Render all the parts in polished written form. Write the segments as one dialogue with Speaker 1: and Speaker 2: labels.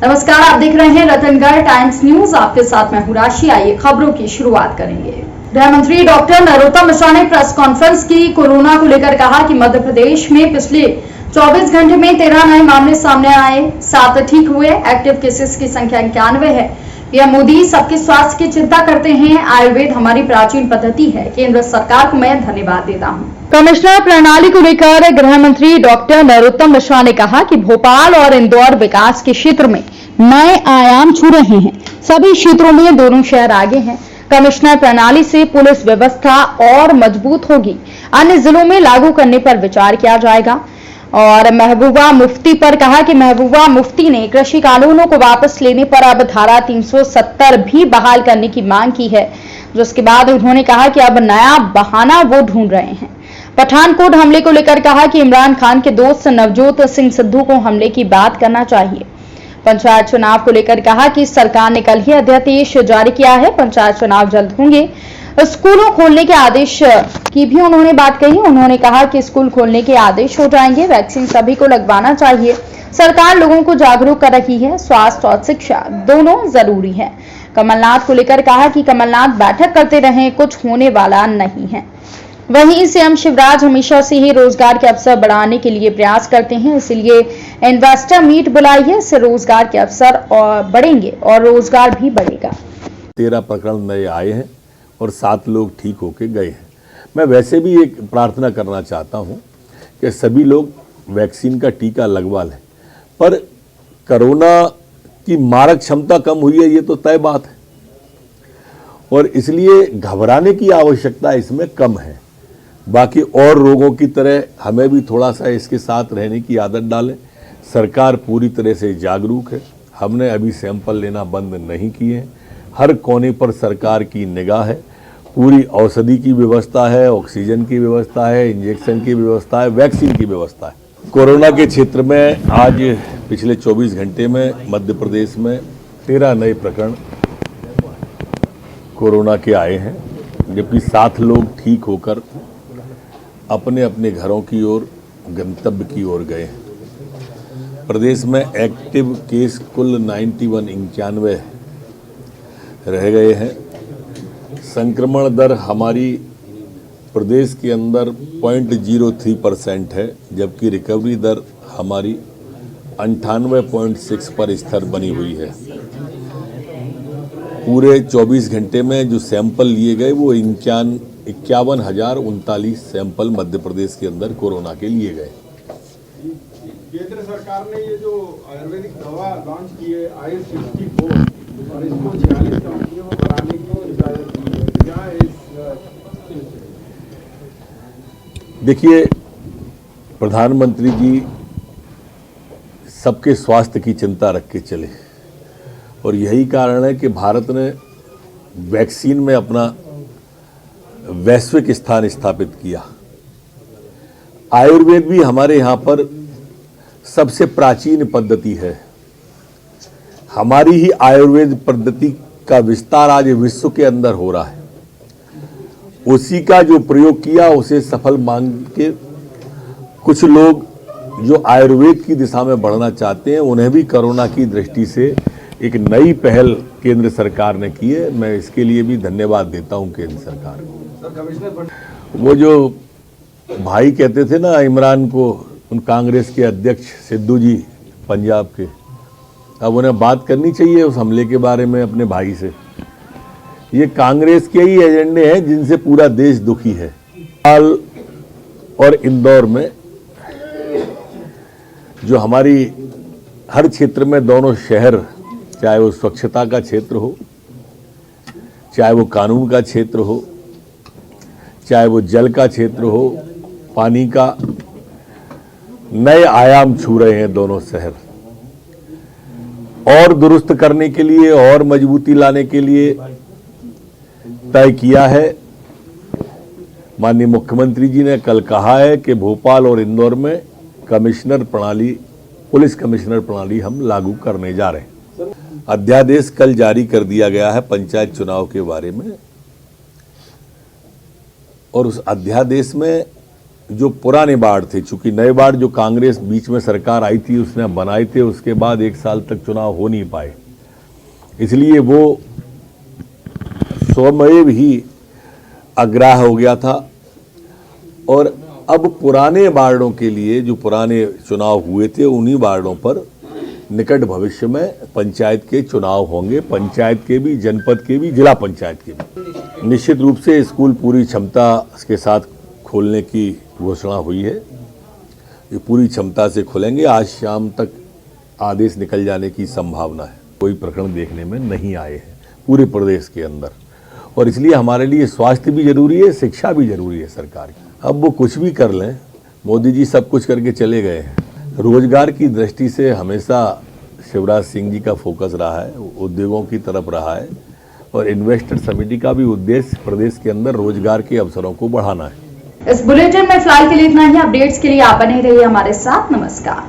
Speaker 1: नमस्कार, आप देख रहे हैं रतनगढ़ टाइम्स न्यूज। आपके साथ मैं हूं राशि। आइए खबरों की शुरुआत करेंगे। गृह मंत्री डॉक्टर नरोत्तम मिश्रा ने प्रेस कॉन्फ्रेंस की कोरोना को लेकर कहा कि मध्य प्रदेश में पिछले 24 घंटे में 13 नए मामले सामने आए, 7 ठीक हुए। एक्टिव केसेस की संख्या 91 है। पीएम मोदी सबके स्वास्थ्य की चिंता करते हैं। आयुर्वेद हमारी प्राचीन पद्धति है। केंद्र सरकार को मैं धन्यवाद देता हूं। कमिश्नर प्रणाली को लेकर गृह मंत्री डॉक्टर नरोत्तम मिश्रा ने कहा कि भोपाल और इंदौर विकास के क्षेत्र में नए आयाम छू रहे हैं। सभी क्षेत्रों में दोनों शहर आगे हैं। कमिश्नर प्रणाली से पुलिस व्यवस्था और मजबूत होगी। अन्य जिलों में लागू करने पर विचार किया जाएगा। और महबूबा मुफ्ती पर कहा कि महबूबा मुफ्ती ने कृषि कानूनों को वापस लेने पर अब धारा 370 भी बहाल करने की मांग की है, जिसके बाद उन्होंने कहा कि अब नया बहाना वो ढूंढ रहे हैं। पठानकोट हमले को लेकर कहा कि इमरान खान के दोस्त नवजोत सिंह सिद्धू को हमले की बात करना चाहिए। पंचायत चुनाव को लेकर कहा कि सरकार ने कल ही अध्यादेश जारी किया है। पंचायत चुनाव जल्द होंगे। स्कूलों खोलने के आदेश की भी उन्होंने बात कही। उन्होंने कहा कि स्कूल खोलने के आदेश हो जाएंगे। वैक्सीन सभी को लगवाना चाहिए। सरकार लोगों को जागरूक कर रही है। स्वास्थ्य और शिक्षा दोनों जरूरी है। कमलनाथ को लेकर कहा कि कमलनाथ बैठक करते रहे, कुछ होने वाला नहीं है। वहीं सीएम शिवराज हमेशा से ही रोजगार के अवसर बढ़ाने के लिए प्रयास करते हैं, इसलिए इन्वेस्टर मीट बुलाई है। इससे रोजगार के अवसर और बढ़ेंगे और रोजगार भी बढ़ेगा।
Speaker 2: 13 प्रकरण नए आए हैं और 7 लोग ठीक होके गए हैं। मैं वैसे भी एक प्रार्थना करना चाहता हूं कि सभी लोग वैक्सीन का टीका लगवा लें, पर कोरोना की मारक क्षमता कम हुई है, ये तो तय बात है, और इसलिए घबराने की आवश्यकता इसमें कम है। बाकी और रोगों की तरह हमें भी थोड़ा सा इसके साथ रहने की आदत डालें। सरकार पूरी तरह से जागरूक है। हमने अभी सैंपल लेना बंद नहीं किए हैं। हर कोने पर सरकार की निगाह है। पूरी औषधि की व्यवस्था है, ऑक्सीजन की व्यवस्था है, इंजेक्शन की व्यवस्था है, वैक्सीन की व्यवस्था है। कोरोना के क्षेत्र में आज पिछले 24 घंटे में मध्य प्रदेश में 13 नए प्रकरण कोरोना के आए हैं, जबकि 7 लोग ठीक होकर अपने अपने घरों की ओर, गंतव्य की ओर गए हैं। प्रदेश में एक्टिव केस कुल 91 रह गए हैं। संक्रमण दर हमारी प्रदेश के अंदर 0.03% है, जबकि रिकवरी दर हमारी 98.6 पर स्थिर बनी हुई है। पूरे 24 घंटे में जो सैंपल लिए गए वो 51,039 सैंपल मध्य प्रदेश के अंदर कोरोना के लिए गए।
Speaker 3: केंद्र सरकार ने ये जो आयुर्वेदिक दवा लॉन्च की है आयुष 64 और इसको 46 कंपनियों में बढ़ाने की इजाजत दी है, क्या इस
Speaker 2: देखिए, प्रधानमंत्री जी सबके स्वास्थ्य की चिंता रख के चले, और यही कारण है कि भारत ने वैक्सीन में अपना वैश्विक स्थान स्थापित किया। आयुर्वेद भी हमारे यहाँ पर सबसे प्राचीन पद्धति है। हमारी ही आयुर्वेद पद्धति का विस्तार आज विश्व के अंदर हो रहा है। उसी का जो प्रयोग किया उसे सफल मान के कुछ लोग जो आयुर्वेद की दिशा में बढ़ना चाहते हैं, उन्हें भी कोरोना की दृष्टि से एक नई पहल केंद्र सरकार ने की है। मैं इसके लिए भी धन्यवाद देता हूं केंद्र सरकार को। वो जो भाई कहते थे ना इमरान को, उन कांग्रेस के अध्यक्ष सिद्धू जी पंजाब के, अब उन्हें बात करनी चाहिए उस हमले के बारे में अपने भाई से। ये कांग्रेस के ही एजेंडे हैं जिनसे पूरा देश दुखी है। भोपाल और इंदौर में जो हमारी हर क्षेत्र में दोनों शहर, चाहे वो स्वच्छता का क्षेत्र हो, चाहे वो कानून का क्षेत्र हो, चाहे वो जल का क्षेत्र हो, पानी का, नए आयाम छू रहे हैं दोनों शहर। और दुरुस्त करने के लिए और मजबूती लाने के लिए तय किया है। माननीय मुख्यमंत्री जी ने कल कहा है कि भोपाल और इंदौर में कमिश्नर प्रणाली, पुलिस कमिश्नर प्रणाली हम लागू करने जा रहे हैं। अध्यादेश कल जारी कर दिया गया है पंचायत चुनाव के बारे में, और उस अध्यादेश में जो पुराने वार्ड थे, चूंकि नए वार्ड जो कांग्रेस बीच में सरकार आई थी उसने बनाए थे, उसके बाद 1 साल तक चुनाव हो नहीं पाए, इसलिए वो स्वयं ही अग्राह हो गया था। और अब पुराने वार्डों के लिए जो पुराने चुनाव हुए थे उन्हीं वार्डों पर निकट भविष्य में पंचायत के चुनाव होंगे, पंचायत के भी, जनपद के भी, जिला पंचायत के भी। निश्चित रूप से स्कूल पूरी क्षमता के साथ खोलने की घोषणा हुई है, ये पूरी क्षमता से खुलेंगे। आज शाम तक आदेश निकल जाने की संभावना है। कोई प्रकरण देखने में नहीं आए हैं पूरे प्रदेश के अंदर, और इसलिए हमारे लिए स्वास्थ्य भी जरूरी है, शिक्षा भी जरूरी है सरकार की। अब वो कुछ भी कर लें, मोदी जी सब कुछ करके चले गए हैं। रोजगार की दृष्टि से हमेशा शिवराज सिंह जी का फोकस रहा है, उद्योगों की तरफ रहा है, और इन्वेस्टर समिति का भी उद्देश्य प्रदेश के अंदर रोजगार के अवसरों को बढ़ाना है।
Speaker 1: इस बुलेटिन में फिलहाल के लिए इतना ही। अपडेट्स के लिए आप बने रहिए हमारे साथ। नमस्कार।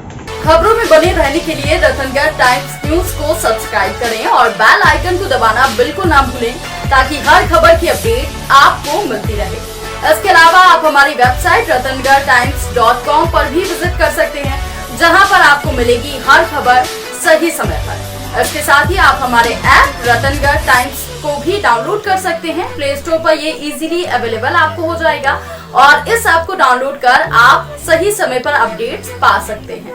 Speaker 1: खबरों में बने रहने के लिए रतनगढ़ टाइम्स न्यूज को सब्सक्राइब करें और बेल आइकन को दबाना बिल्कुल ना भूलें, ताकि हर खबर की अपडेट आपको मिलती रहे। इसके अलावा आप हमारी वेबसाइट ratangartimes.com पर भी विजिट कर सकते हैं, जहां पर आपको मिलेगी हर खबर सही समय पर। इसके साथ ही आप हमारे ऐप रतनगढ़ टाइम्स को भी डाउनलोड कर सकते हैं। प्ले स्टोर पर ये इजीली अवेलेबल आपको हो जाएगा, और इस ऐप को डाउनलोड कर आप सही समय पर अपडेट्स पा सकते हैं।